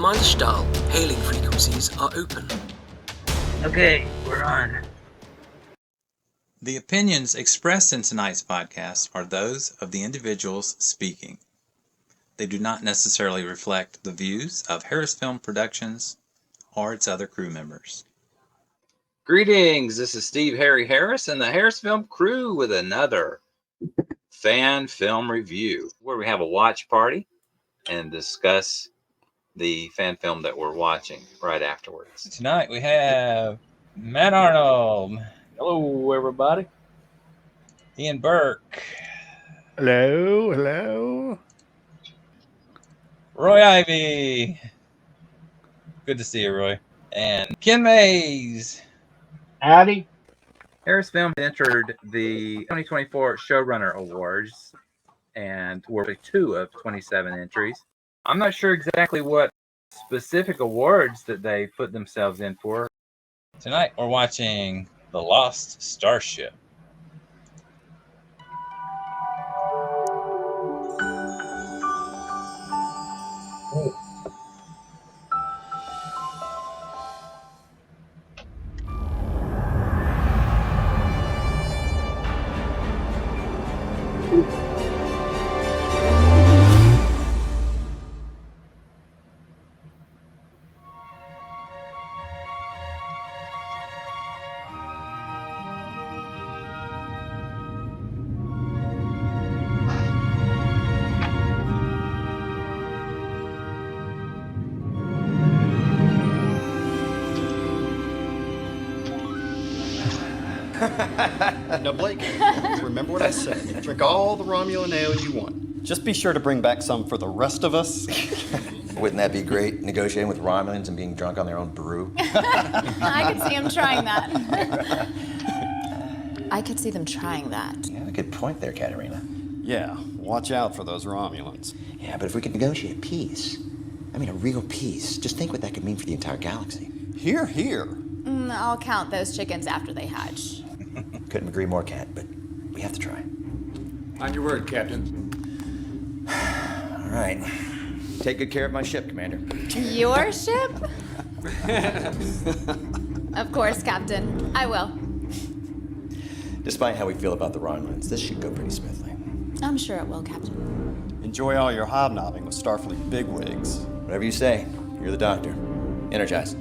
Milestyle hailing frequencies are open. Okay, we're on. The opinions expressed in tonight's podcast are those of the individuals speaking. They do not necessarily reflect the views of HarrisFilm Productions or its other crew members. Greetings, this is Steve Harry Harris and the HarrisFilm crew with another fan film review where we have a watch party and discuss the fan film that we're watching right afterwards. Tonight we have Matt Arnold, Hello, everybody. Ian Burke, Hello, hello. Roy Ivey. Good to see you, Roy. And Ken Mays. Howdy. HarrisFilm entered the 2024 Showrunner Awards and were 2 of 27 entries. I'm not sure exactly what specific awards that they put themselves in for. Tonight we're watching The Lost Starship. Now, Blake, remember what I said. Drink all the Romulan ale you want. Just be sure to bring back some for the rest of us. Wouldn't that be great, negotiating with Romulans and being drunk on their own brew? I could see him trying that. I could see them trying that. Yeah, good point there, Katerina. Yeah, watch out for those Romulans. Yeah, but if we could negotiate peace, I mean a real peace, just think what that could mean for the entire galaxy. Here, here. I'll count those chickens after they hatch. Couldn't agree more, Kat, but we have to try. On your word, Captain. All right. Take good care of my ship, Commander. Your ship? Of course, Captain. I will. Despite how we feel about the Romulans, this should go pretty smoothly. I'm sure it will, Captain. Enjoy all your hobnobbing with Starfleet bigwigs. Whatever you say. You're the doctor. Energize.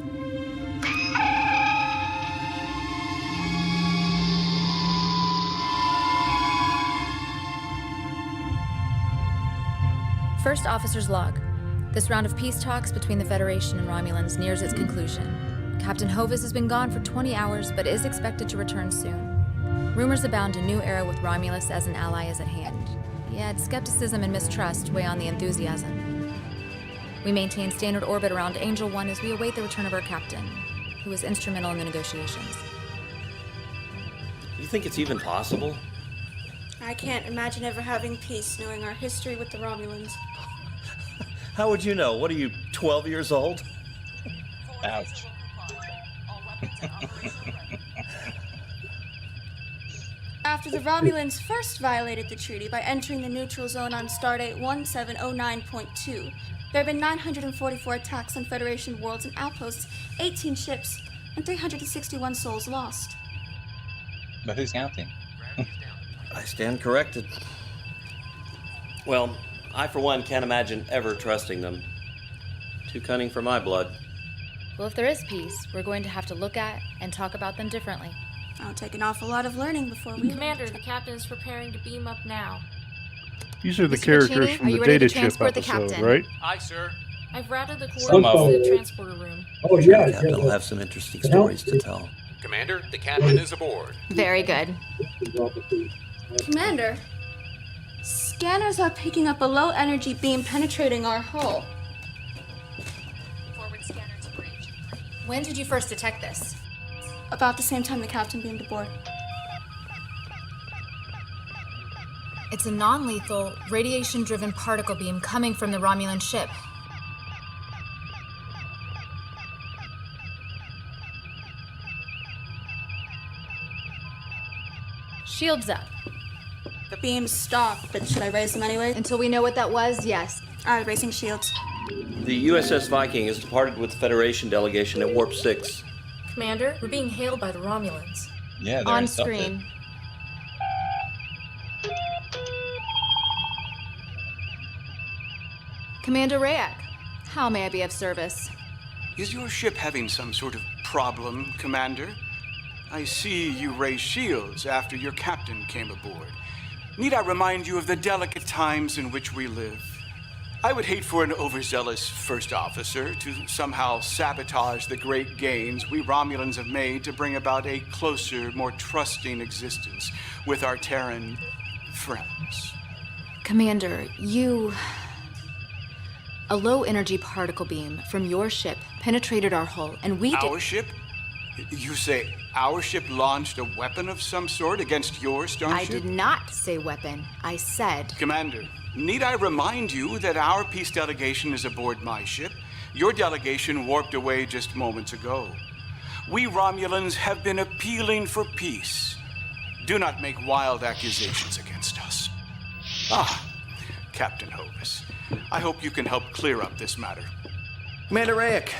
First Officer's Log. This round of peace talks between the Federation and Romulans nears its conclusion. Captain Hovis has been gone for 20 hours, but is expected to return soon. Rumors abound a new era with Romulus as an ally is at hand. Yet skepticism and mistrust weigh on the enthusiasm. We maintain standard orbit around Angel 1 as we await the return of our captain, who was instrumental in the negotiations. You think it's even possible? I can't imagine ever having peace knowing our history with the Romulans. How would you know? What are you, 12 years old? Ouch. After the Romulans first violated the treaty by entering the neutral zone on Stardate 1709.2, there have been 944 attacks on Federation worlds and outposts, 18 ships, and 361 souls lost. But who's counting? I stand corrected. Well, I for one can't imagine ever trusting them. Too cunning for my blood. Well, if there is peace, we're going to have to look at and talk about them differently. I'll take an awful lot of learning before we... Commander, the captain is preparing to beam up now. These are the Mr. characters Pacini, from are the you ready to data chip transport the episode, captain? right? Aye, sir. I've routed the Some coordinates of to the transporter room. Oh, yeah. Captain will have some interesting stories to tell. Commander, the captain is aboard. Very good. Commander, scanners are picking up a low-energy beam penetrating our hull. Forward scanner to bridge. When did you first detect this? About the same time the captain beamed aboard. It's a non-lethal, radiation-driven particle beam coming from the Romulan ship. Shields up. The beams stopped, but should I raise them anyway? Until we know what that was, yes. Alright, raising shields. The USS Viking has departed with the Federation delegation at Warp 6. Commander, we're being hailed by the Romulans. Yeah, they're On insulted. screen. Commander Rayak, how may I be of service? Is your ship having some sort of problem, Commander? I see you raised shields after your captain came aboard. Need I remind you of the delicate times in which we live? I would hate for an overzealous first officer to somehow sabotage the great gains we Romulans have made to bring about a closer, more trusting existence with our Terran friends. Commander, a low-energy particle beam from your ship penetrated our hull, and we Our ship? You say our ship launched a weapon of some sort against your starship? I did not say weapon. I said... Commander, need I remind you that our peace delegation is aboard my ship? Your delegation warped away just moments ago. We Romulans have been appealing for peace. Do not make wild accusations against us. Ah, Captain Hovis, I hope you can help clear up this matter. Commander Rayak.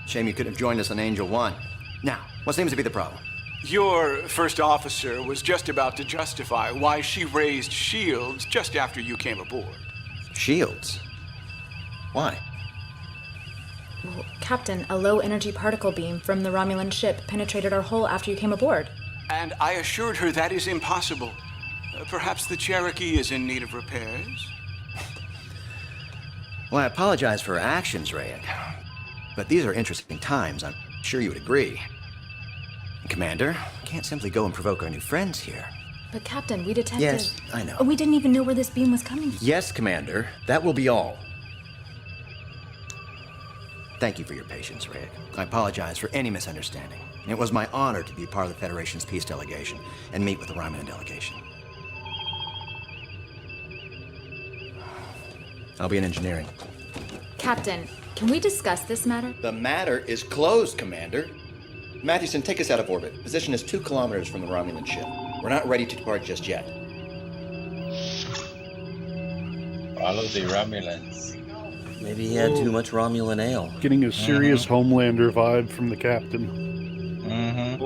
Shame you couldn't have joined us on Angel 1. Now, what seems to be the problem? Your first officer was just about to justify why she raised shields just after you came aboard. Shields? Why? Well, Captain, a low-energy particle beam from the Romulan ship penetrated our hull after you came aboard. And I assured her that is impossible. Perhaps the Cherokee is in need of repairs? Well, I apologize for her actions, Rayak. But these are interesting times, I'm sure you would agree. Commander, we can't simply go and provoke our new friends here. But Captain, we detected... Yes, I know. We didn't even know where this beam was coming from. Yes, Commander, that will be all. Thank you for your patience, Rayak. I apologize for any misunderstanding. It was my honor to be part of the Federation's peace delegation and meet with the Romulan delegation. I'll be in engineering. Captain, can we discuss this matter? The matter is closed, Commander. Mathewson, take us out of orbit. Position is 2 kilometers from the Romulan ship. We're not ready to depart just yet. Follow the Romulans. Maybe he had too much Romulan ale. Getting a serious Homelander vibe from the captain. Mm-hmm.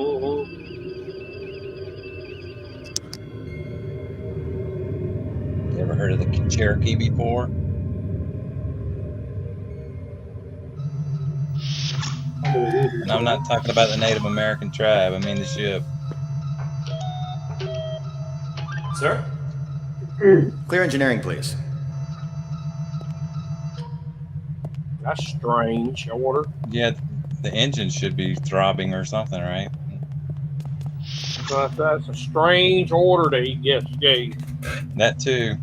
You ever heard of the Cherokee before? And I'm not talking about the Native American tribe, I mean the ship. Sir? Clear engineering, please. That's strange order. Yeah, the engine should be throbbing or something, right? But that's a strange order that he gave. That too.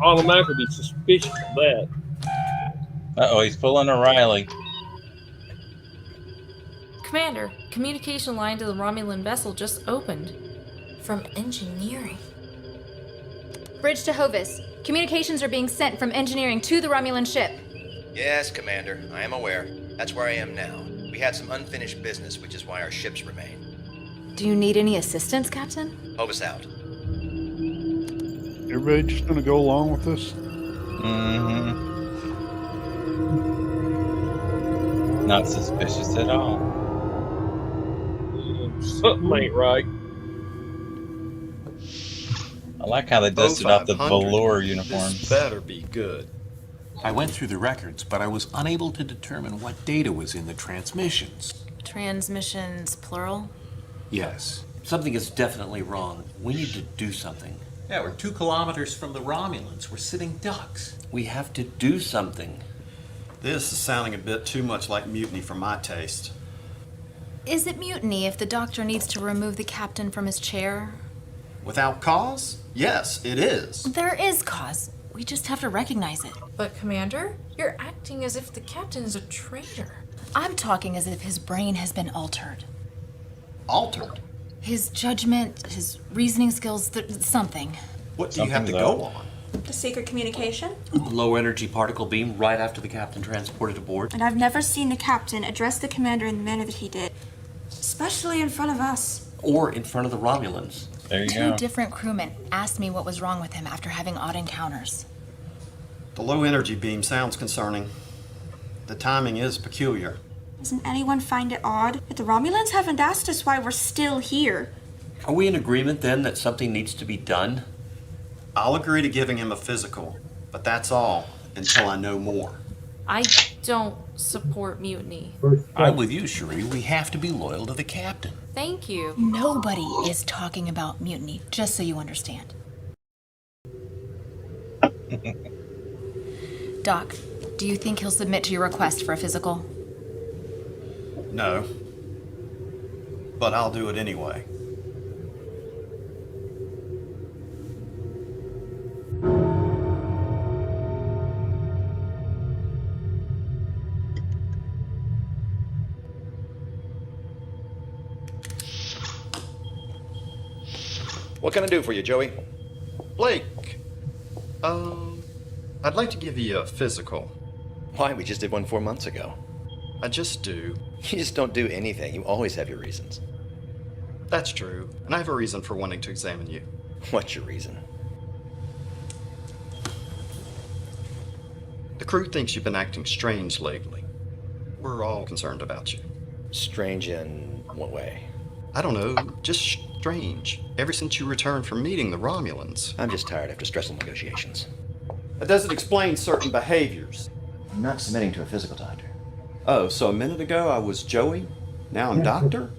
Automatically be suspicious of that. Uh-oh, he's pulling a Riley. Commander, communication line to the Romulan vessel just opened. From engineering. Bridge to Hovis. Communications are being sent from engineering to the Romulan ship. Yes, Commander. I am aware. That's where I am now. We had some unfinished business, which is why our ships remain. Do you need any assistance, Captain? Hovis out. Everybody just gonna go along with this? Mm-hmm. Not suspicious at all. Something ain't right. I like how they dusted off the velour uniforms. This better be good. I went through the records, but I was unable to determine what data was in the transmissions. Transmissions, plural? Yes. Something is definitely wrong. We need to do something. Yeah, we're 2 kilometers from the Romulans. We're sitting ducks. We have to do something. This is sounding a bit too much like mutiny for my taste. Is it mutiny if the doctor needs to remove the captain from his chair? Without cause? Yes, it is. There is cause. We just have to recognize it. But Commander, you're acting as if the captain is a traitor. I'm talking as if his brain has been altered. Altered? His judgment, his reasoning skills, something. What do you have to go on? The secret communication? Low energy particle beam right after the captain transported aboard. And I've never seen the captain address the commander in the manner that he did. Especially in front of us. Or in front of the Romulans. There you Two go. different crewmen asked me what was wrong with him after having odd encounters. The low energy beam sounds concerning. The timing is peculiar. Doesn't anyone find it odd that the Romulans haven't asked us why we're still here? Are we in agreement then that something needs to be done? I'll agree to giving him a physical, but that's all until I know more. I don't support mutiny. I'm with you, Cherie. We have to be loyal to the captain. Thank you. Nobody is talking about mutiny, just so you understand. Doc, do you think he'll submit to your request for a physical? No. But I'll do it anyway. What can I do for you, Joey? Blake, I'd like to give you a physical. Why? We just did one 4 months ago. I just do. You just don't do anything. You always have your reasons. That's true, and I have a reason for wanting to examine you. What's your reason? The crew thinks you've been acting strange lately. We're all concerned about you. Strange in what way? I don't know, just strange. Ever since you returned from meeting the Romulans. I'm just tired after stressful negotiations. That doesn't explain certain behaviors. I'm not submitting to a physical, Doctor. Oh, so a minute ago I was Joey? Now I'm Doctor?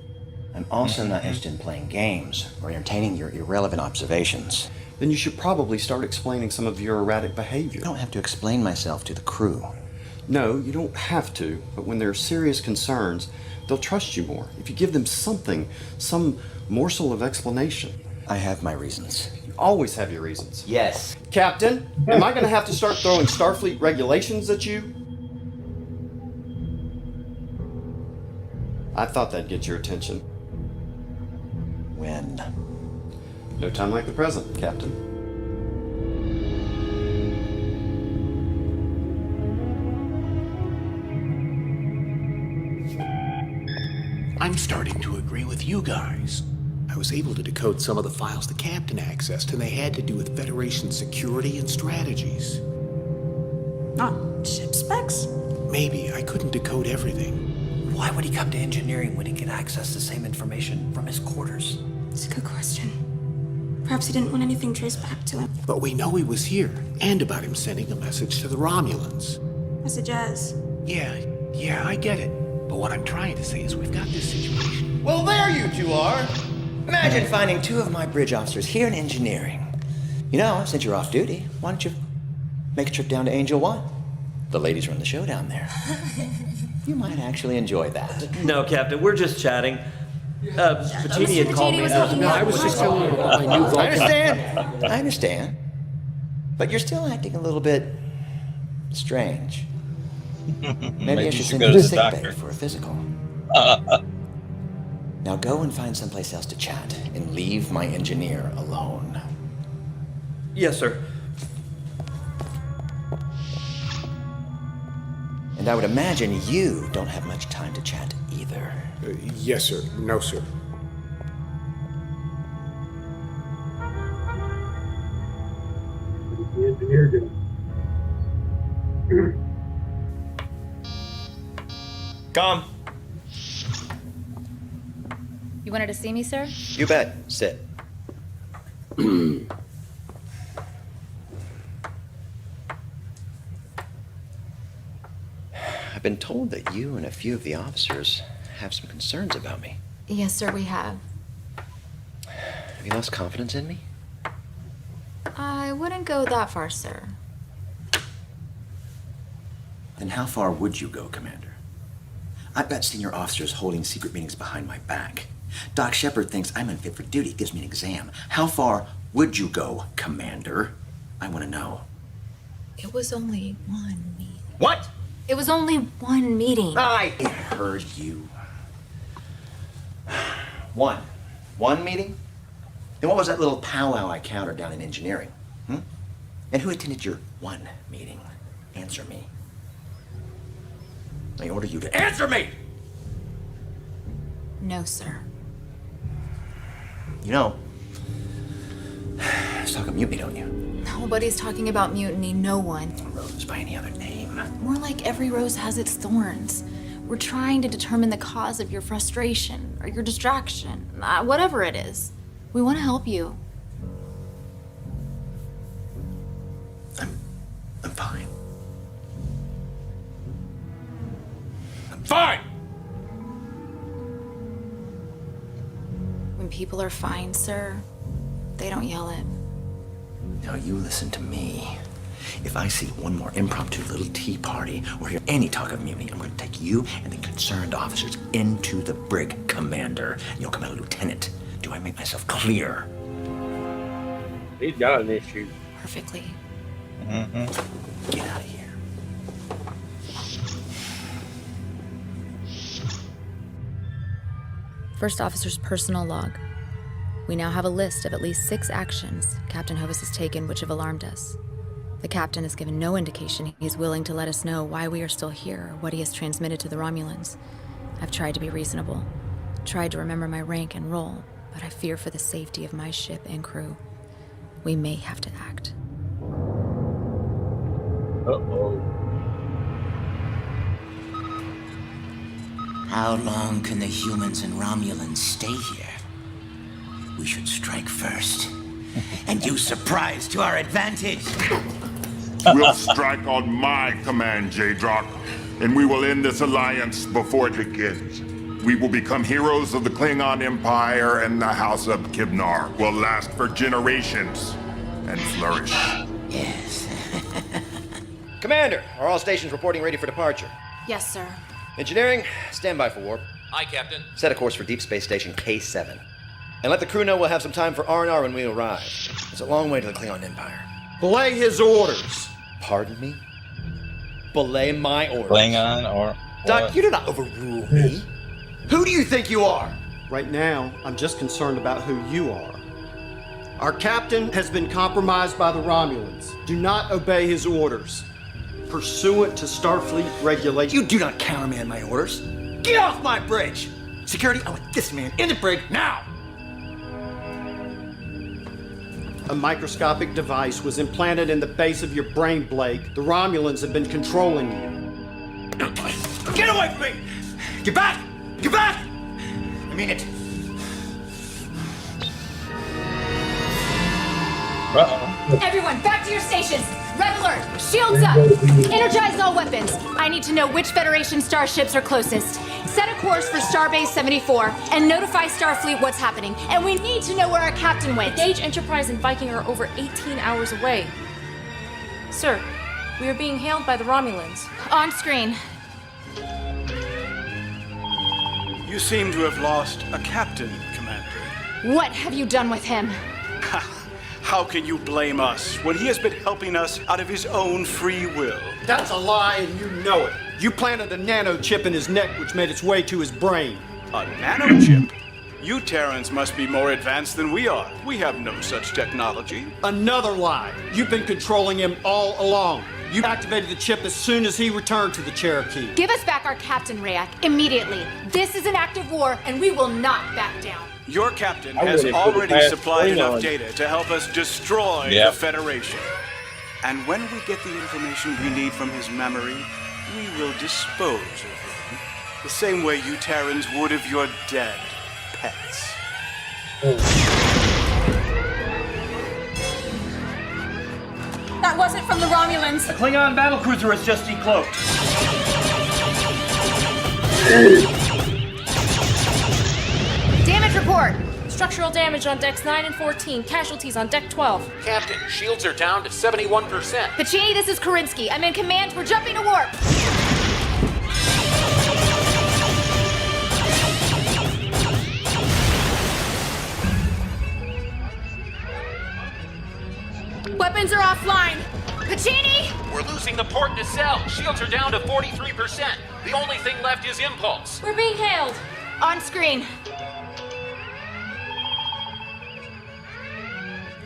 I'm also not interested in playing games or entertaining your irrelevant observations. Then you should probably start explaining some of your erratic behavior. I don't have to explain myself to the crew. No, you don't have to, but when there are serious concerns, they'll trust you more. If you give them something, some morsel of explanation. I have my reasons. You always have your reasons. Yes. Captain, am I going to have to start throwing Starfleet regulations at you? I thought that'd get your attention. When? No time like the present, Captain. I'm starting to agree with you guys. I was able to decode some of the files the captain accessed, and they had to do with Federation security and strategies. Not ship specs? Maybe. I couldn't decode everything. Why would he come to engineering when he can access the same information from his quarters? It's a good question. Perhaps he didn't want anything traced back to him. But we know he was here, and about him sending a message to the Romulans. Message as? Yeah, I get it. But what I'm trying to say is we've got this situation. Well, there you two are. Imagine finding two of my bridge officers here in engineering. You know, since you're off duty, why don't you make a trip down to Angel One? The ladies run the show down there. You might actually enjoy that. No, Captain, we're just chatting. Patini had called me. I was just telling you about my new Vulcan. I understand. But you're still acting a little bit strange. Maybe I should send go you to to the sick bay doctor. for a physical. Now go and find someplace else to chat and leave my engineer alone. Yes, sir. And I would imagine you don't have much time to chat either. Yes, sir. No, sir. What did the engineer do? Come. You wanted to see me, sir? You bet. Sit. I've been told that you and a few of the officers have some concerns about me. Yes, sir, we have. Have you lost confidence in me? I wouldn't go that far, sir. Then how far would you go, Commander? I've got senior officers holding secret meetings behind my back. Doc Shepard thinks I'm unfit for duty, gives me an exam. How far would you go, Commander? I want to know. It was only one meeting. What? It was only one meeting. I heard you. One meeting? Then what was that little powwow I countered down in engineering? And who attended your one meeting? Answer me. I order you to answer me! No, sir. You know, Let's talk about mutiny, don't you? Nobody's talking about mutiny, no one. Rose by any other name. More like every rose has its thorns. We're trying to determine the cause of your frustration or your distraction, whatever it is. We want to help you. I'm fine. I'm fine! When people are fine, sir, they don't yell it. Now you listen to me. If I see one more impromptu little tea party or hear any talk of mutiny, I'm going to take you and the concerned officers into the brig, Commander. You'll come out a lieutenant. Do I make myself clear? He's got an issue. Perfectly. Get out of here. First Officer's personal log. We now have a list of at least 6 actions Captain Hovis has taken which have alarmed us. The captain has given no indication he is willing to let us know why we are still here or what he has transmitted to the Romulans. I've tried to be reasonable, tried to remember my rank and role, but I fear for the safety of my ship and crew. We may have to act. Uh-oh. How long can the humans and Romulans stay here? We should strike first and use surprise to our advantage. We'll strike on my command, J-Drock, and we will end this alliance before it begins. We will become heroes of the Klingon Empire, and the House of Kibnar will last for generations and flourish. Yes. Commander, are all stations reporting ready for departure? Yes, sir. Engineering, stand by for warp. Aye, Captain. Set a course for Deep Space Station K7. And let the crew know we'll have some time for R&R when we arrive. It's a long way to the Klingon Empire. Belay his orders. Pardon me? Belay my orders. Klingon or... Doc, you do not overrule me. Who do you think you are? Right now, I'm just concerned about who you are. Our captain has been compromised by the Romulans. Do not obey his orders. Pursuant to Starfleet regulations. You do not countermand my orders. Get off my bridge! Security, I want this man in the brig now! A microscopic device was implanted in the base of your brain, Blake. The Romulans have been controlling you. Get away from me! Get back! Get back! I mean it. Everyone, back to your stations! Red alert! Shields up! Energize all weapons! I need to know which Federation starships are closest. Set a course for Starbase 74 and notify Starfleet what's happening. And we need to know where our captain went. Gage, Enterprise, and Viking are over 18 hours away. Sir, we are being hailed by the Romulans. On screen. You seem to have lost a captain, Commander. What have you done with him? How can you blame us when he has been helping us out of his own free will? That's a lie, and you know it. You planted a nanochip in his neck, which made its way to his brain. A nanochip? You Terrans must be more advanced than we are. We have no such technology. Another lie. You've been controlling him all along. You activated the chip as soon as he returned to the Cherokee. Give us back our captain, Rayak, immediately. This is an act of war, and we will not back down. Your captain has already supplied enough data to help us destroy the Federation. And when we get the information we need from his memory, we will dispose of him. The same way you Terrans would of your dead pets. That wasn't from the Romulans. A Klingon battlecruiser has just decloaked. Damage report. Structural damage on decks 9 and 14. Casualties on deck 12. Captain, shields are down to 71%. Pacini, this is Karinsky. I'm in command. We're jumping to warp. Weapons are offline. Pacini! We're losing the port nacelle. Shields are down to 43%. The only thing left is impulse. We're being hailed. On screen.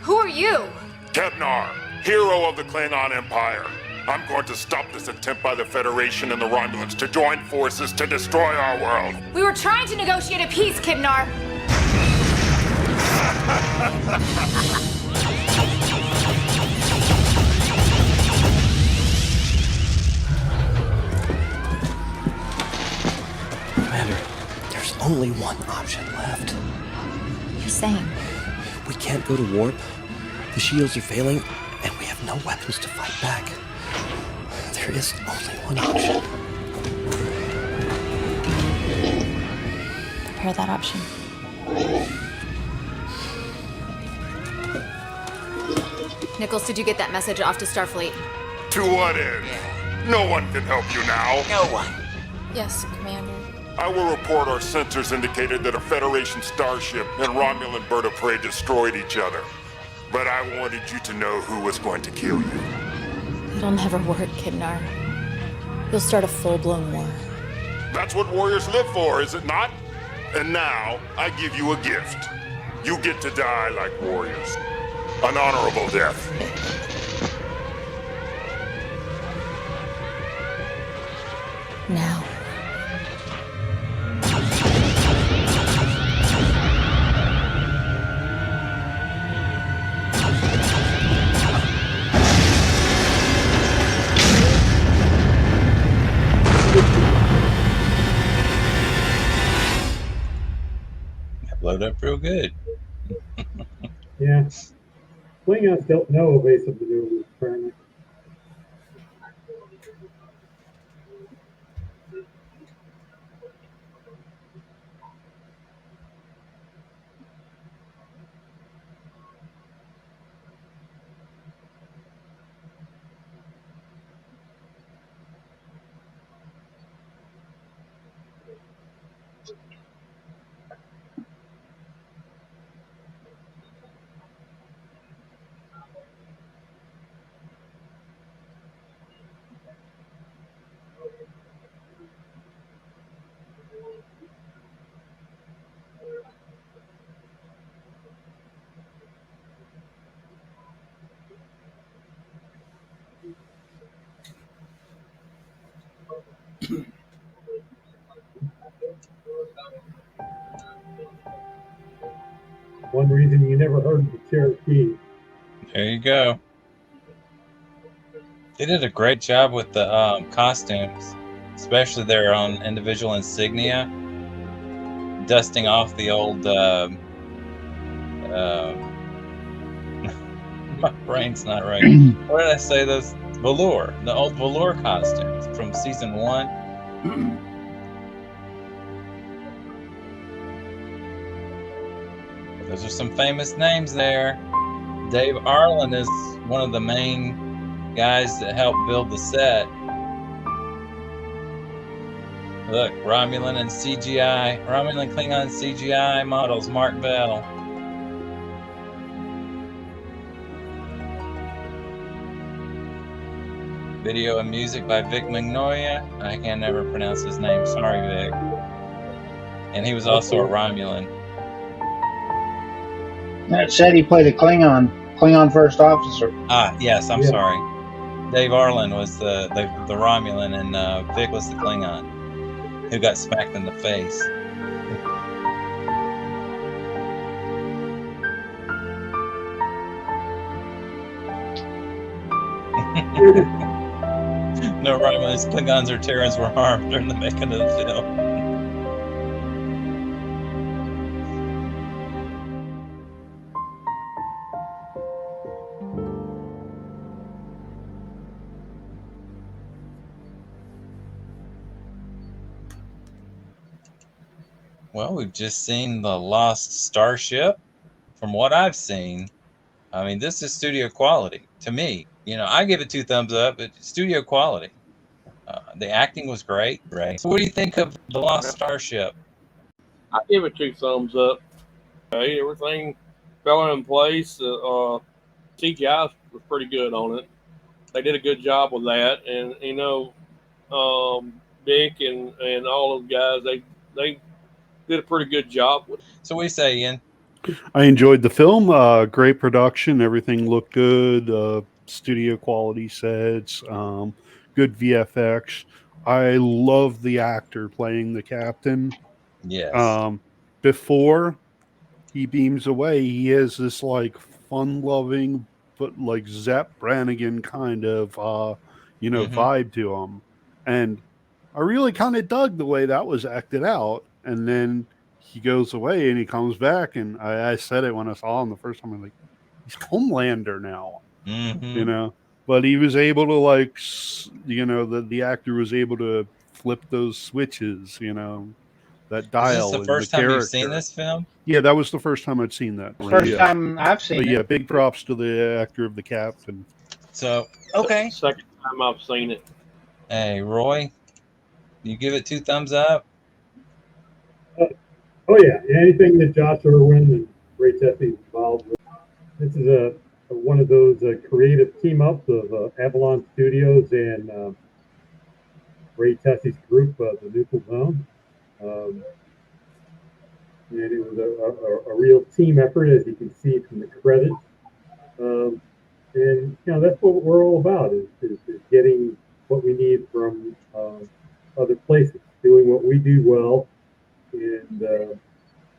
Who are you? Kibnar, hero of the Klingon Empire. I'm going to stop this attempt by the Federation and the Romulans to join forces to destroy our world. We were trying to negotiate a peace, Kibnar. only one option left. You're saying? We can't go to warp. The shields are failing, and we have no weapons to fight back. There is only one option. Prepare that option. Nichols, did you get that message off to Starfleet? To what end? No one can help you now. No one. Yes, Commander. I will report our sensors indicated that a Federation starship and Romulan bird of prey destroyed each other. But I wanted you to know who was going to kill you. It'll never work, Kidnar. You'll start a full-blown war. That's what warriors live for, is it not? And now, I give you a gift. You get to die like warriors. An honorable death. Now. That blowed up real good. Yeah. Klingons don't know evasive maneuvers, apparently. One reason you never heard of the Cherokee. There you go. They did a great job with the costumes, especially their own individual insignia, dusting off the old. My brain's not right. What did I say? Those velour, the old velour costumes from season 1. Those are some famous names there. Dave Arnold is one of the main guys that helped build the set. Look, Romulan and CGI, Romulan Klingon CGI models, Mark Bell. Video and music by Vic Magnolia. I can never pronounce his name. Sorry, Vic. And he was also a Romulan. That said he played a Klingon first officer. Ah, yes, I'm sorry. Dave Arnold was the Romulan, and Vic was the Klingon who got smacked in the face. No Romulans, Klingons, or Terrans were harmed during the making of the film. Well, we've just seen the Lost Starship. From what I've seen, I mean, this is studio quality to me. You know, I give it 2 thumbs up. It's studio quality. The acting was great. Right. So, what do you think of the Lost Starship? I give it 2 thumbs up. Okay, everything fell in place. CGI was pretty good on it. They did a good job with that, and you know, Vic and all those guys, they did a pretty good job with it. So, what do you say, Ian? I enjoyed the film. Great production. Everything looked good. Studio quality sets. Good VFX. I love the actor playing the captain. Yes. Before he beams away, he has this like fun-loving but like Zepp Brannigan kind of vibe to him, and I really kind of dug the way that was acted out. And then he goes away and he comes back, and I said it when I saw him the first time. I'm like, he's Homelander now, you know. But he was able to, like, you know, the actor was able to flip those switches, you know, that dial. Is this the and first the time character. you've seen this film? Yeah, that was the first time I'd seen that. First time I've seen but it. yeah, big props to the actor of the Captain. So, okay. Second time I've seen it. Hey, Roy, you give it 2 thumbs up? Oh yeah, anything that Josh Irwin and Ray Tessie's involved with. This is one of those creative team ups of Avalon Studios and Ray Tessie's group, the Neutral Zone. And it was a real team effort, as you can see from the credits. And you know, that's what we're all about: is getting what we need from other places, doing what we do well, and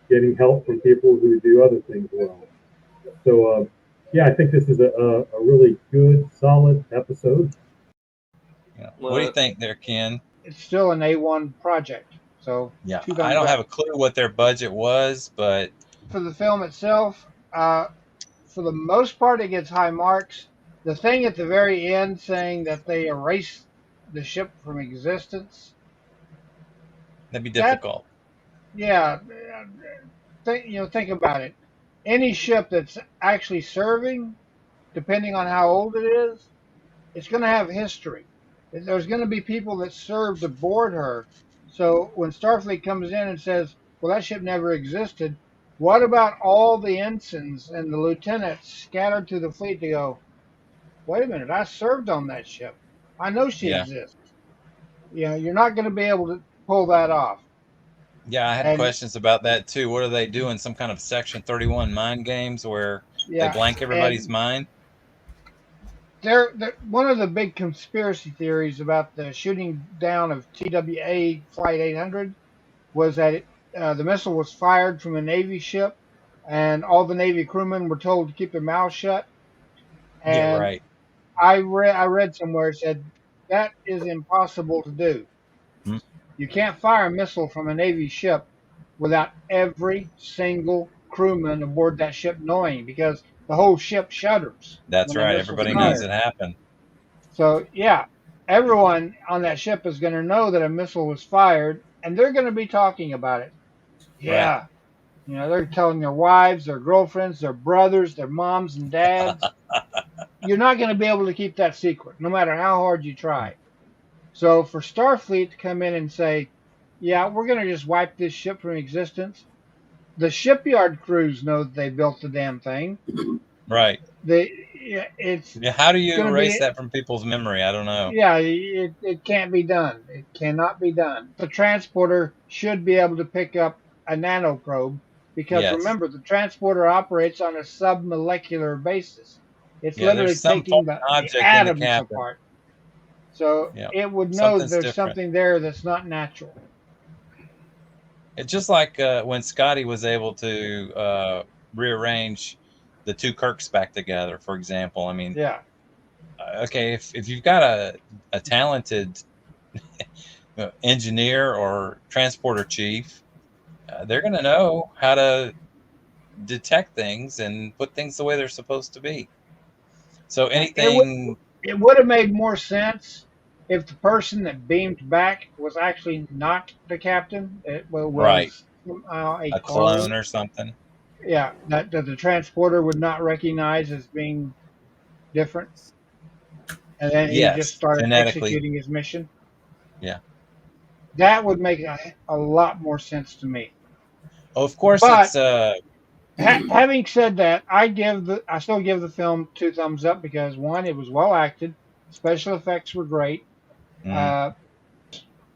getting help from people who do other things well. So, yeah, I think this is a really good, solid episode. Yeah. What do you think there, Ken? It's still an A1 project. So Yeah, 2 I thumbs don't up. have a clue what their budget was, but For the film itself, for the most part, it gets high marks. The thing at the very end saying that they erased the ship from existence. that'd be difficult. Yeah, think about it. Any ship that's actually serving, depending on how old it is, it's going to have history. There's going to be people that served aboard her. So when Starfleet comes in and says, well, that ship never existed, what about all the ensigns and the lieutenants scattered through the fleet to go, wait a minute, I served on that ship. I know she Yeah. exists. You know, you're not going to be able to pull that off. Yeah, I had And- questions about that too. What are they doing? Some kind of Section 31 mind games where they blank everybody's and mind? One of the big conspiracy theories about the shooting down of TWA Flight 800 was that the missile was fired from a Navy ship, and all the Navy crewmen were told to keep their mouths shut. And Yeah, right. I read somewhere it said that is impossible to do. Hmm. You can't fire a missile from a Navy ship without every single crewman aboard that ship knowing, because the whole ship shudders. That's when the right. missile's Everybody knows fired. it happened. So yeah, everyone on that ship is going to know that a missile was fired, and they're going to be talking about it. Yeah, you know, they're telling their wives, their girlfriends, their brothers, their moms and dads. You're not going to be able to keep that secret, no matter how hard you try. So for Starfleet to come in and say, yeah, we're going to just wipe this ship from existence, the shipyard crews know that they built the damn thing. Right. It's How do you gonna erase be- that from people's memory? I don't know. Yeah, it can't be done. It cannot be done. The transporter should be able to pick up a nanoprobe because Yes. remember, the transporter operates on a submolecular basis. It's Yeah, literally there's some taking foreign the object in the atoms cabin. apart. So Yeah. it would know Something's there's different. something there that's not natural. It's just like when Scotty was able to rearrange the 2 Kirks back together, for example. I mean, Yeah. Okay, if you've got a talented engineer or transporter chief, they're going to know how to detect things and put things the way they're supposed to be. So anything... It would have made more sense if the person that beamed back was actually not the captain. It was Right. somehow a clone or something. Yeah, that the transporter would not recognize as being different. And then he Yes, just started genetically. executing his mission. Yeah. That would make a lot more sense to me. Oh, of course, But- it's... Having said that, I still give the film 2 thumbs up because one, it was well acted, special effects were great,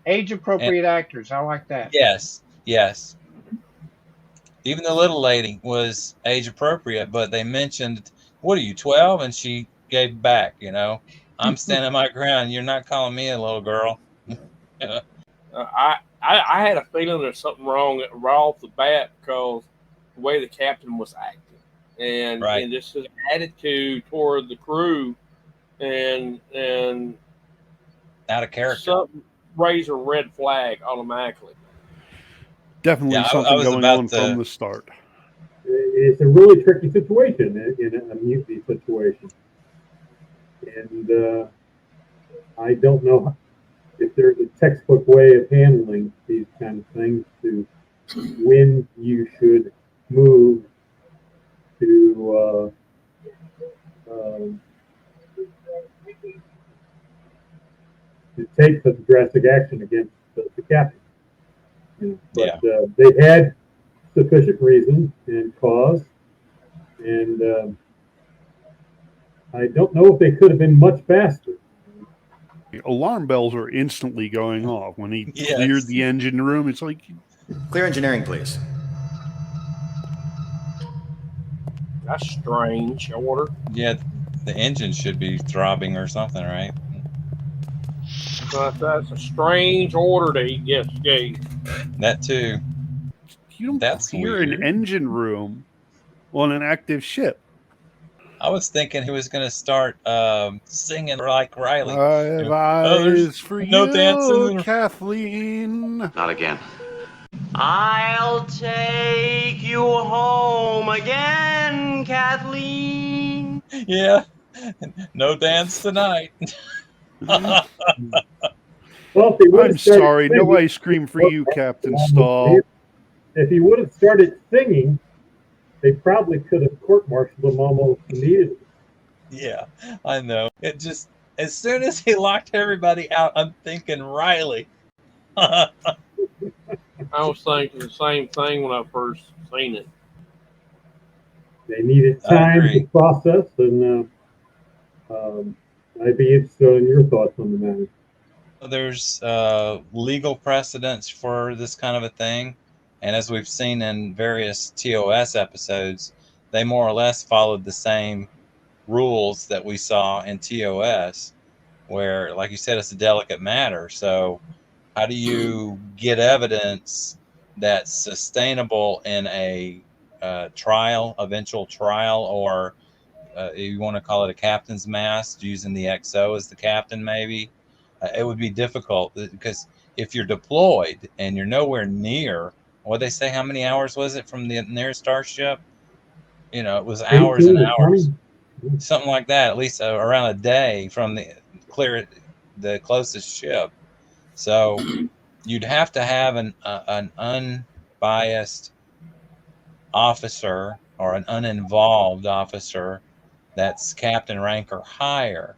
age appropriate actors. I like that. Yes, yes. Even the little lady was age appropriate, but they mentioned, what are you, 12? And she gave back, you know. I'm standing my ground. You're not calling me a little girl. I had a feeling there's something wrong right off the bat because the way the captain was acting and just his attitude toward the crew and out of character. Something raise a red flag automatically. Definitely Yeah, I something was going about on to. from the start. It's a really tricky situation in a mutiny situation. And I don't know if there's a textbook way of handling these kind of things to when you should move to take such drastic action against the captain. But they had sufficient reason and cause, and I don't know if they could have been much faster. Alarm bells are instantly going off when he Yes. cleared the engine room. It's like, Clear engineering, please. That's strange order. Yeah, the engine should be throbbing or something, right? But that's a strange order that he gave. That too. you don't That's clear weird. an engine room on an active ship. I was thinking he was going to start singing like Riley. I have there's eyes for no you, dancing. Kathleen. Not again. I'll take you home again, Kathleen. Yeah, no dance tonight. Well, if he would I'm have started sorry, no singing, ice cream for you, Captain Stahl. if he would have started singing, they probably could have court-martialed him almost immediately. Yeah, I know. It just, as soon as he locked everybody out, I'm thinking Riley. I was thinking the same thing when I first seen it. They needed time to process, and I'd be interested in your thoughts on the matter. There's legal precedents for this kind of a thing, and as we've seen in various TOS episodes, they more or less followed the same rules that we saw in TOS, where, like you said, it's a delicate matter. So how do you get evidence that's sustainable in a trial, eventual trial, or you want to call it a captain's mast, using the XO as the captain, maybe? It would be difficult because if you're deployed and you're nowhere near, what they say, how many hours was it from the nearest starship? You know, it was hours and hours, something like that, at least around a day from the closest ship. So you'd have to have an unbiased officer or an uninvolved officer that's captain rank or higher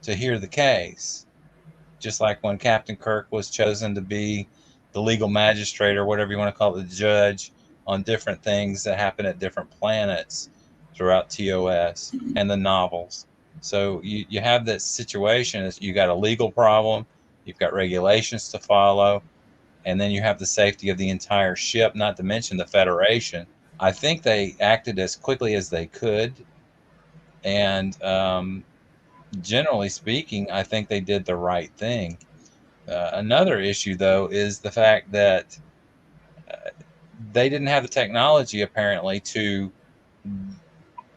to hear the case. Just like when Captain Kirk was chosen to be the legal magistrate, or whatever you want to call it, the judge on different things that happen at different planets throughout TOS and the novels. So you have that situation. You got a legal problem, you've got regulations to follow, and then you have the safety of the entire ship, not to mention the Federation. I think they acted as quickly as they could, and generally speaking, I think they did the right thing. Another issue, though, is the fact that they didn't have the technology, apparently, to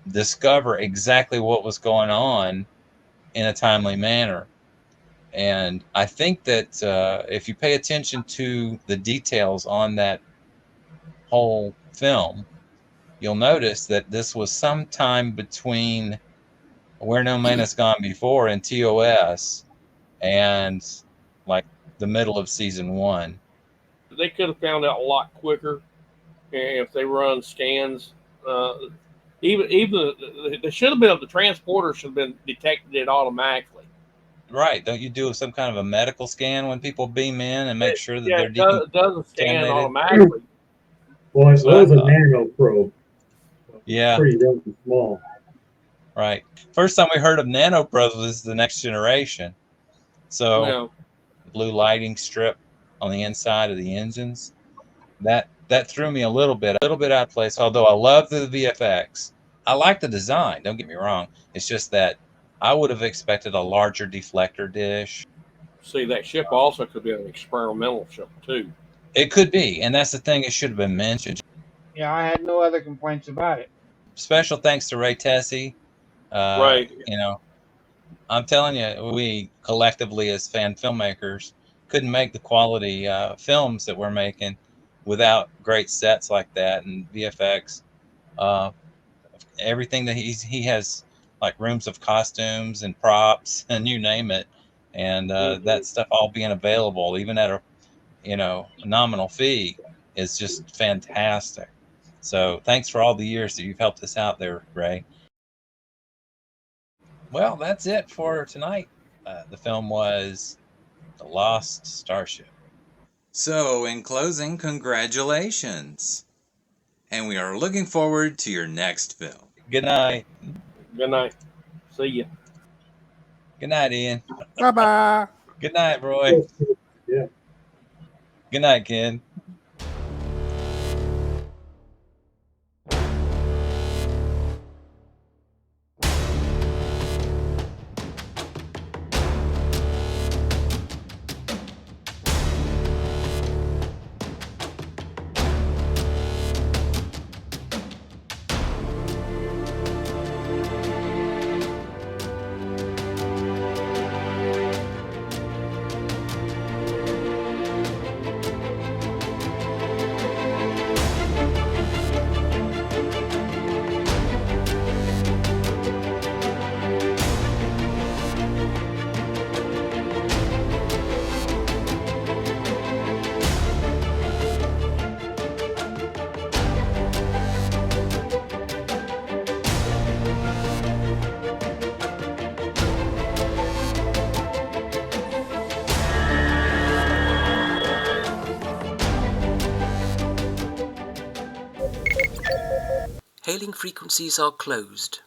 discover exactly what was going on in a timely manner. And I think that if you pay attention to the details on that whole film, you'll notice that this was sometime between Where No Man Has Gone Before and TOS and like the middle of season 1. They could have found out a lot quicker if they run scans. Even they should have been, the transporter should have been detected it automatically. Right? Don't you do some kind of a medical scan when people beam in and make sure that they're it doesn't scan decontaminated? automatically. Well, it was a nano probe. Yeah. Pretty relatively small. Right. First time we heard of nanoprobes was the Next Generation. So blue lighting strip on the inside of the engines. That threw me a little bit out of place, although I love the VFX. I like the design, don't get me wrong. It's just that I would have expected a larger deflector dish. See, that ship also could be an experimental ship, too. It could be, and that's the thing, it should have been mentioned. Yeah, I had no other complaints about it. Special thanks to Ray Tessie. Right. You know, I'm telling you, we collectively as fan filmmakers couldn't make the quality films that we're making without great sets like that and VFX. Everything that he has, like rooms of costumes and props and you name it, and that stuff all being available even at a nominal fee is just fantastic. So thanks for all the years that you've helped us out there, Ray. Well, that's it for tonight. The film was The Lost Starship. So, in closing, congratulations. And we are looking forward to your next film. Good night. Good night. See ya. Good night, Ian. Bye-bye. Good night, Roy. Yeah. Good night, Ken. Hailing frequencies are closed.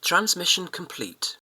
Transmission complete.